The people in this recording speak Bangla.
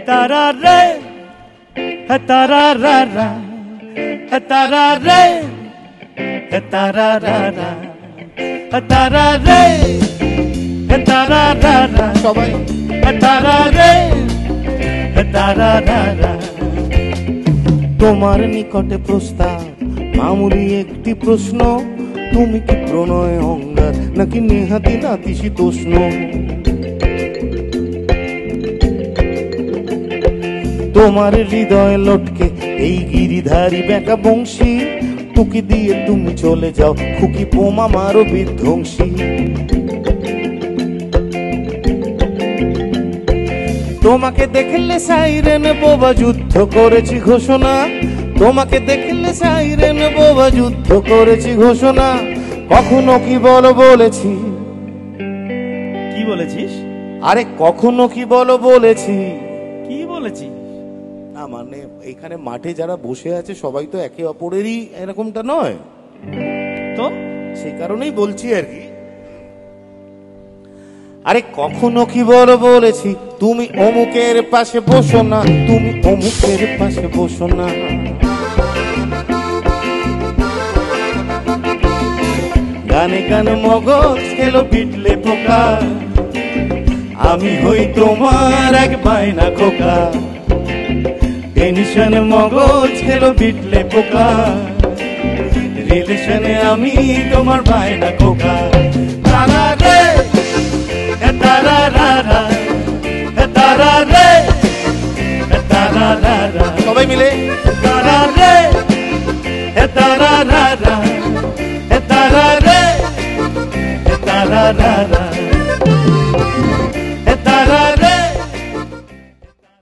तारा रे है तारा रा रा है तारा रे है तारा रा रा है तारा रे है तारा रा रा সবাই है तारा रे है तारा रा रा তোমার নিকটে প্রস্তাব মামুলি একটি প্রশ্ন তুমি কি প্রণয় অঙ্গার নাকি নেহাতি নাতিশীতোষ্ণ তোমার হৃদয় লটকে এই গিরিধারী বেঁকা বংশী টুকি দিয়ে তুমি চলে যাও খুকি বোমা মারো বিধ্বংসী তোমাকে দেখলে সাইরেন বোবা যুদ্ধ করেছি ঘোষণা তোমাকে দেখলে সাইরেন বোবা যুদ্ধ করেছি ঘোষণা কখনো কি বলেছি কি বলেছিস আরে কখনো কি বলেছি কি বলেছিস না মানে এখানে মাঠে যারা বসে আছে সবাই তো একে অপরেরই এরকমটা নয় তো সেই কারণেই বলছি আর কি আরে কখনো কি বলেছি তুমি অমুকের পাশে বসো না তুমি অমুকের পাশে বসো না গানে গানে মগজ খেলো পিটলে পোকা আমি হই তোমার এক বায়না খোকা টেনশনে মগজ খেলো পিটলে পোকা রিলেশনে আমি তোমার বায়না খোকা তারা রে तारा रा रा तारा